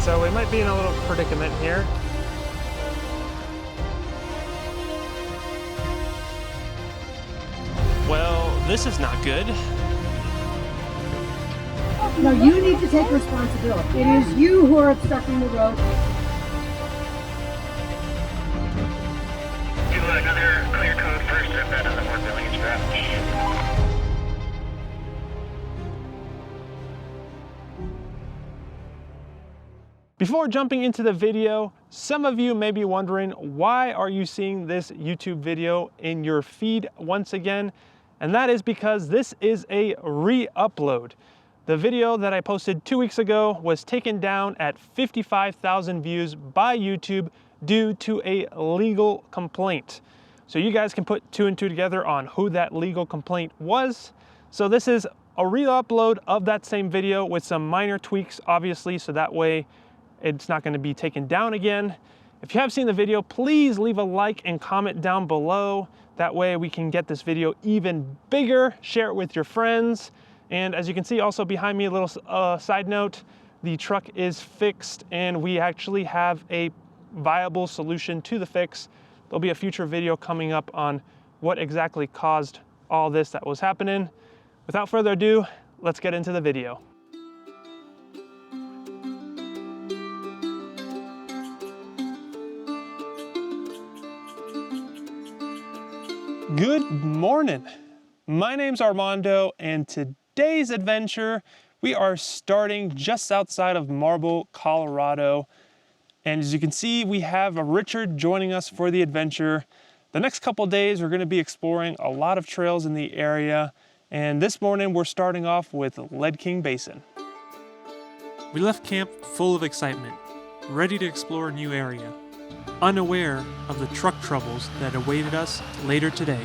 So we might be in a little predicament here. Well, this is not good. No, you need to take responsibility. It is you who are obstructing the road. Do another clear code first if that doesn't work, then we can scrap. Before jumping into the video, some of you may be wondering, why are you seeing this YouTube video in your feed once again? And that is because this is a re-upload. The video that I posted 2 weeks ago was taken down at 55,000 views by YouTube due to a legal complaint. So you guys can put 2 and 2 together on who that legal complaint was. So this is a re-upload of that same video with some minor tweaks, obviously, so that way it's not going to be taken down again. If you have seen the video, please leave a like and comment down below. That way we can get this video even bigger. Share it with your friends. And as you can see also behind me, a little side note, the truck is fixed and we actually have a viable solution to the fix. There'll be a future video coming up on what exactly caused all this that was happening. Without further ado, let's get into the video. Good morning. My name's Armando, and today's adventure, we are starting just outside of Marble, Colorado. And as you can see, we have Richard joining us for the adventure. The next couple days, we're going to be exploring a lot of trails in the area. And this morning, we're starting off with Lead King Basin. We left camp full of excitement, ready to explore a new area, unaware of the truck troubles that awaited us later today.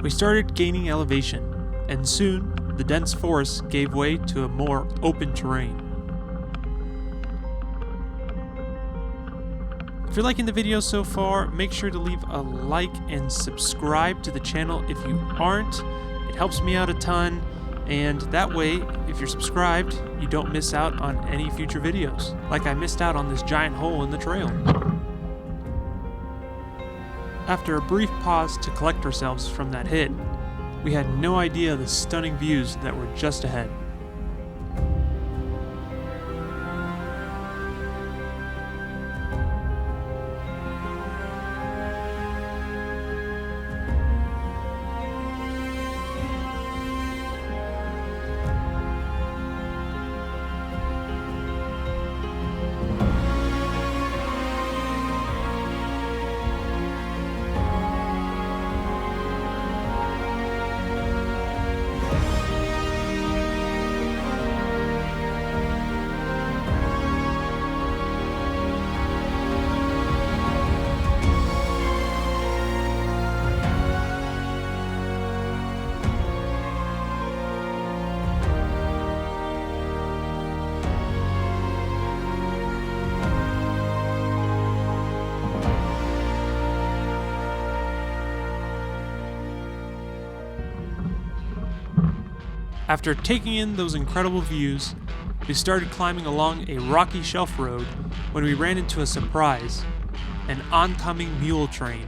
We started gaining elevation, and soon the dense forest gave way to a more open terrain. If you're liking the video so far, make sure to leave a like and subscribe to the channel if you aren't. It helps me out a ton, and that way, if you're subscribed, you don't miss out on any future videos, like I missed out on this giant hole in the trail. After a brief pause to collect ourselves from that hit, we had no idea the stunning views that were just ahead. After taking in those incredible views, We started climbing along a rocky shelf road when we ran into a surprise, an oncoming mule train.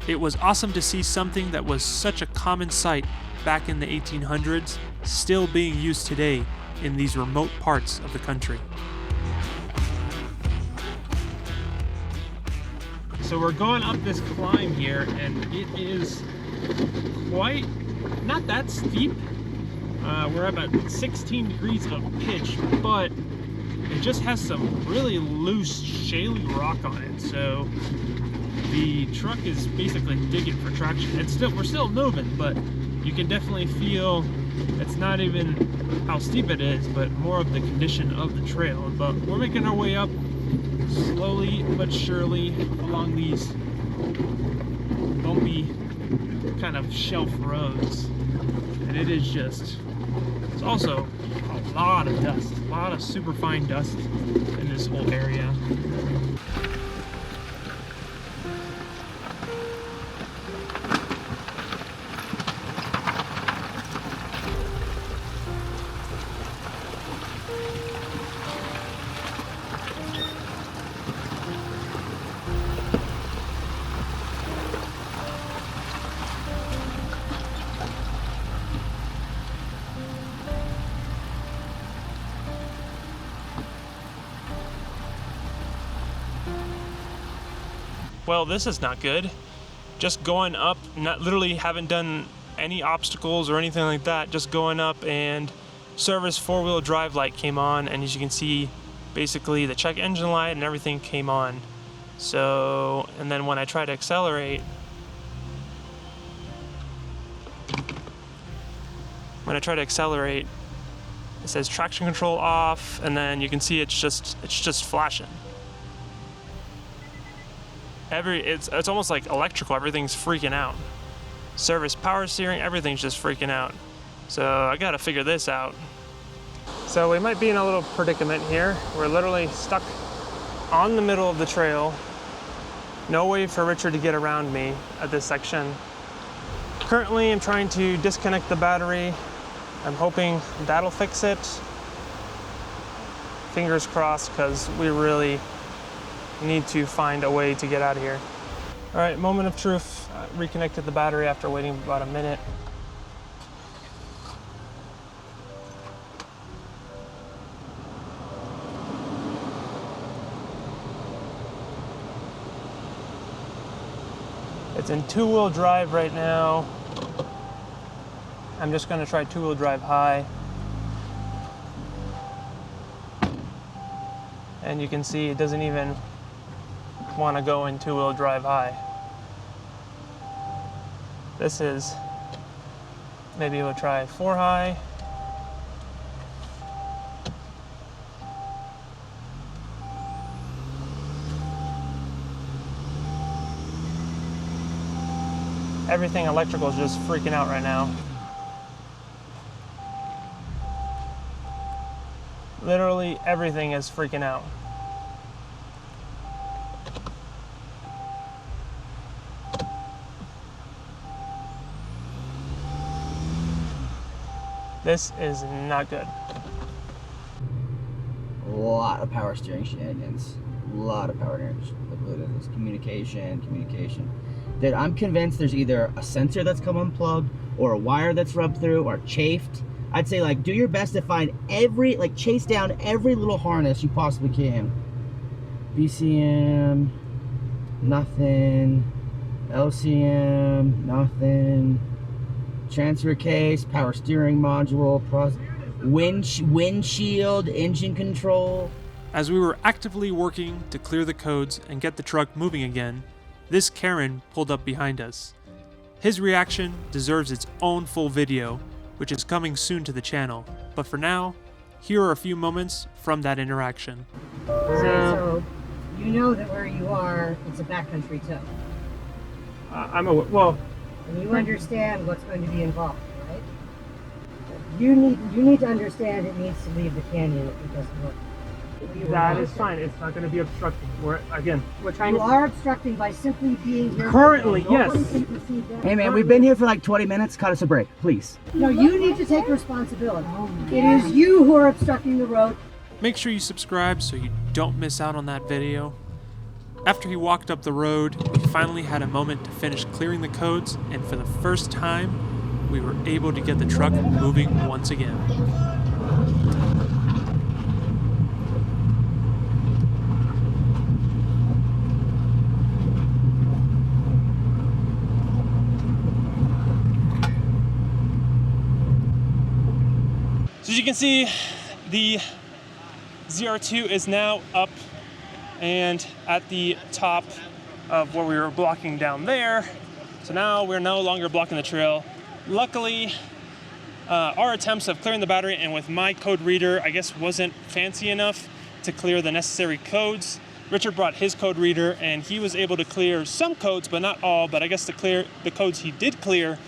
It was awesome to see something that was such a common sight back in the 1800s still being used today in these remote parts of the country. So we're going up this climb here, and it is quite, not that steep. We're at about 16 degrees of pitch, but it just has some really loose, shaly rock on it. So the truck is basically digging for traction. We're still moving, but you can definitely feel it's not even how steep it is, but more of the condition of the trail. But we're making our way up slowly but surely along these bumpy kind of shelf roads, and it is just, it's also a lot of dust, a lot of super fine dust in this whole area. Well, this is not good. Just going up, literally haven't done any obstacles or anything like that, just going up, and service four-wheel drive light came on, and as you can see, basically the check engine light and everything came on. So, and then when I try to accelerate, it says traction control off, and then you can see it's just flashing. It's almost like electrical, everything's freaking out. Service power steering, everything's just freaking out. So I gotta figure this out. So we might be in a little predicament here. We're literally stuck on the middle of the trail. No way for Richard to get around me at this section. Currently I'm trying to disconnect the battery. I'm hoping that'll fix it. Fingers crossed, because we really need to find a way to get out of here. All right, moment of truth. Reconnected the battery after waiting about a minute. It's in two-wheel drive right now. I'm just gonna try two-wheel drive high. And you can see it doesn't even want to go in two-wheel drive high. This is, maybe we'll try 4 high. Everything electrical is just freaking out right now. Literally everything is freaking out. This is not good. A lot of power steering shenanigans. A lot of power steering. Communication. Dude, I'm convinced there's either a sensor that's come unplugged, or a wire that's rubbed through, or chafed. I'd say, like, do your best to find chase down every little harness you possibly can. VCM, nothing. LCM, nothing. Transfer case, power steering module, windshield, engine control. As we were actively working to clear the codes and get the truck moving again, this Karen pulled up behind us. His reaction deserves its own full video, which is coming soon to the channel. But for now, here are a few moments from that interaction. So you know that where you are, it's a backcountry tow. And you understand what's going to be involved, right? You need to understand it needs to leave the canyon if it doesn't work. That is fine. It's not going to be obstructing. We're trying You are obstructing by simply being here. Currently, yes. Nobody can perceive that. Hey man, we've been here for like 20 minutes. Cut us a break, please. No, you need to take responsibility. It is you who are obstructing the road. Make sure you subscribe so you don't miss out on that video. After he walked up the road, we finally had a moment to finish clearing the codes, and for the first time, we were able to get the truck moving once again. So as you can see, the ZR2 is now up and at the top of where we were blocking down there. So now we're no longer blocking the trail. Luckily, our attempts of clearing the battery and with my code reader, I guess wasn't fancy enough to clear the necessary codes. Richard brought his code reader and he was able to clear some codes, but not all. But I guess to clear the codes he did clear,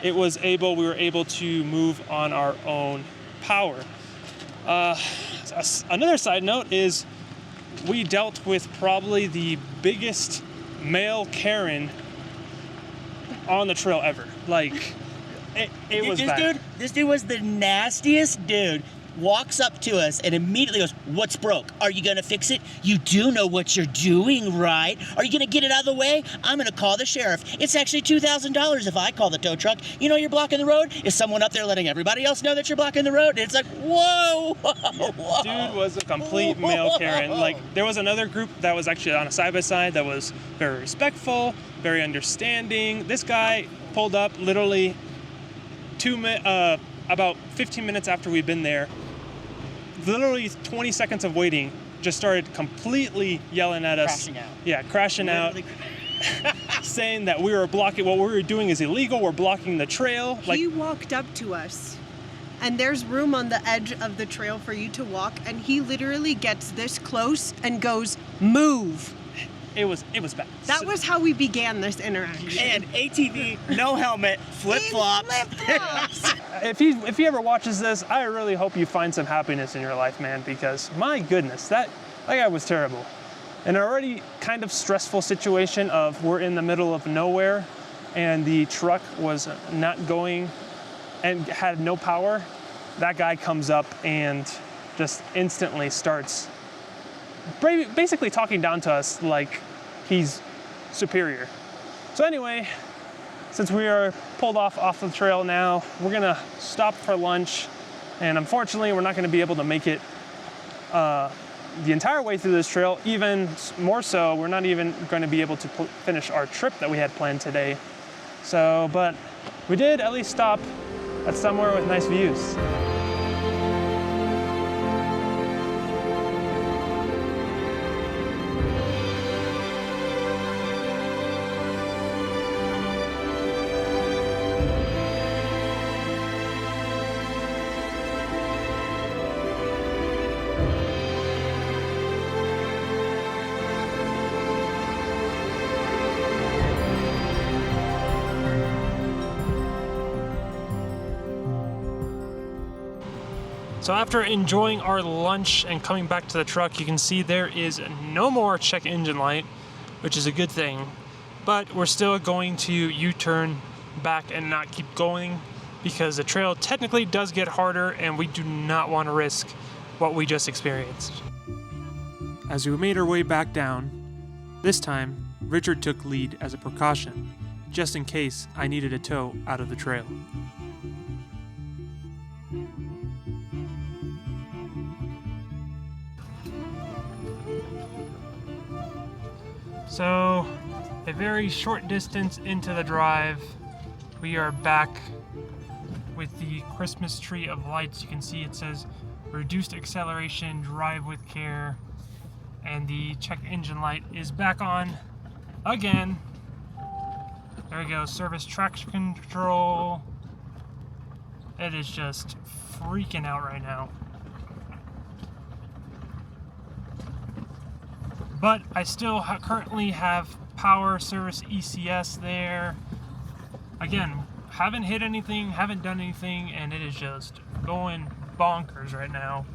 we were able to move on our own power. Another side note is we dealt with probably the biggest male Karen on the trail ever. Like, it was bad. This dude was the nastiest dude. Walks up to us and immediately goes, "What's broke? Are you gonna fix it? You do know what you're doing, right? Are you gonna get it out of the way? I'm gonna call the sheriff. It's actually $2,000 if I call the tow truck. You know you're blocking the road? Is someone up there letting everybody else know that you're blocking the road?" And it's like, whoa, whoa. Dude was a complete male Karen. Like, there was another group that was actually on a side-by-side that was very respectful, very understanding. This guy pulled up literally about 15 minutes after we'd been there. Literally 20 seconds of waiting, just started completely yelling at us. Crashing out. Yeah, crashing out. Saying that we were blocking, what we were doing is illegal, we're blocking the trail. Like, he walked up to us, and there's room on the edge of the trail for you to walk, and he literally gets this close and goes, "Move." it was bad. That was how we began this interaction. And ATV, no helmet, flip-flops. Flip-flops. If he ever watches this, I really hope you find some happiness in your life, man, because my goodness, that guy was terrible. An already kind of stressful situation of we're in the middle of nowhere and the truck was not going and had no power. That guy comes up and just instantly starts basically talking down to us like he's superior. So anyway, since we are pulled off the trail now, we're gonna stop for lunch, and unfortunately we're not gonna be able to make it the entire way through this trail. Even more so, we're not even gonna be able to finish our trip that we had planned today. So, but we did at least stop at somewhere with nice views. So after enjoying our lunch and coming back to the truck, you can see there is no more check engine light, which is a good thing. But we're still going to U-turn back and not keep going because the trail technically does get harder and we do not want to risk what we just experienced. As we made our way back down, this time Richard took lead as a precaution, just in case I needed a tow out of the trail. So, a very short distance into the drive, we are back with the Christmas tree of lights. You can see it says reduced acceleration, drive with care, and the check engine light is back on again. There we go, service traction control. It is just freaking out right now. But I still currently have power service ECS there. Again, haven't hit anything, haven't done anything, and it is just going bonkers right now.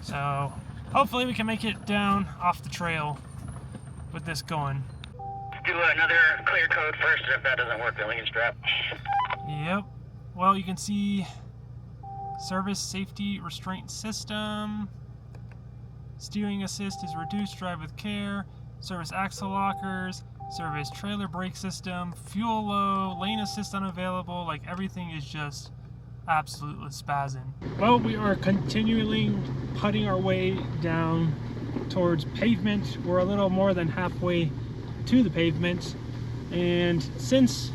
So hopefully we can make it down off the trail with this going. Do another clear code first, and if that doesn't work, then we can strap. Yep. Well, you can see service safety restraint system. Steering assist is reduced, drive with care. Service axle lockers. Service trailer brake system. Fuel low. Lane assist unavailable. Like, everything is just absolutely spazzing. Well, we are continually putting our way down towards pavement. We're a little more than halfway to the pavement, and since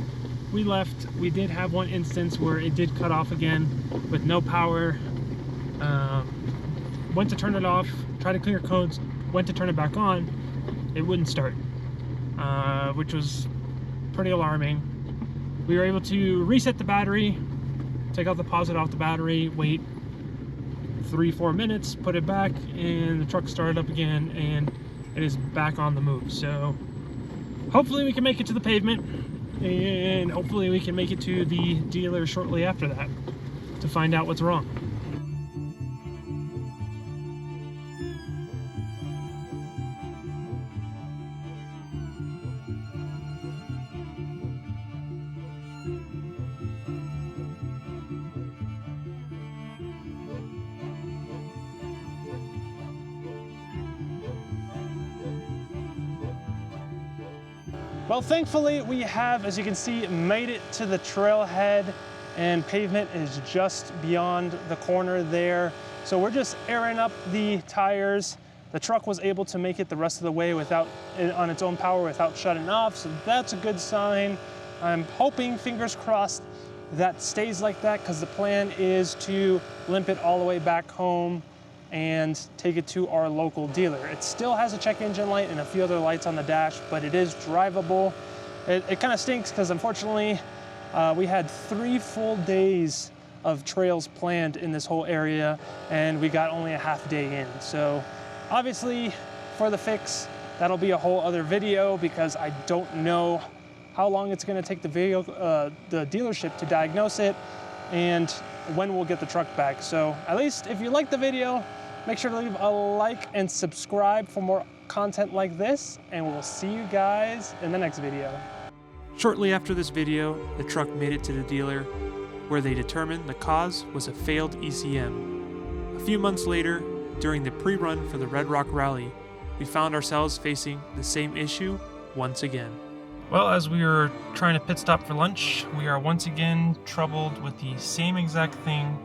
we left, we did have one instance where it did cut off again with no power. Went to turn it off, tried to clear codes, went to turn it back on, it wouldn't start, which was pretty alarming. We were able to reset the battery, take out the deposit off the battery, wait 3-4 minutes, put it back, and the truck started up again, and it is back on the move. So hopefully we can make it to the pavement, and hopefully we can make it to the dealer shortly after that to find out what's wrong. Well, thankfully we have, as you can see, made it to the trailhead, and pavement is just beyond the corner there. So we're just airing up the tires. The truck was able to make it the rest of the way without, on its own power, without shutting off, so that's a good sign. I'm hoping, fingers crossed, that stays like that, because the plan is to limp it all the way back home and take it to our local dealer. It still has a check engine light and a few other lights on the dash, but it is drivable. It kind of stinks because unfortunately we had 3 full days of trails planned in this whole area, and we got only a half day in. So obviously for the fix, that'll be a whole other video, because I don't know how long it's gonna take the dealership to diagnose it and when we'll get the truck back. So at least if you like the video, make sure to leave a like and subscribe for more content like this, and we'll see you guys in the next video. Shortly after this video, the truck made it to the dealer, where they determined the cause was a failed ECM. A few months later, during the pre-run for the Red Rock Rally, we found ourselves facing the same issue once again. Well, as we were trying to pit stop for lunch, we are once again troubled with the same exact thing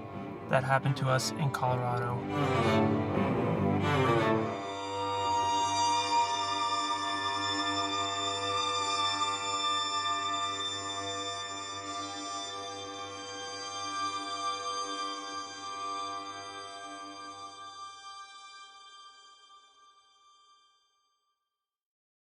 that happened to us in Colorado.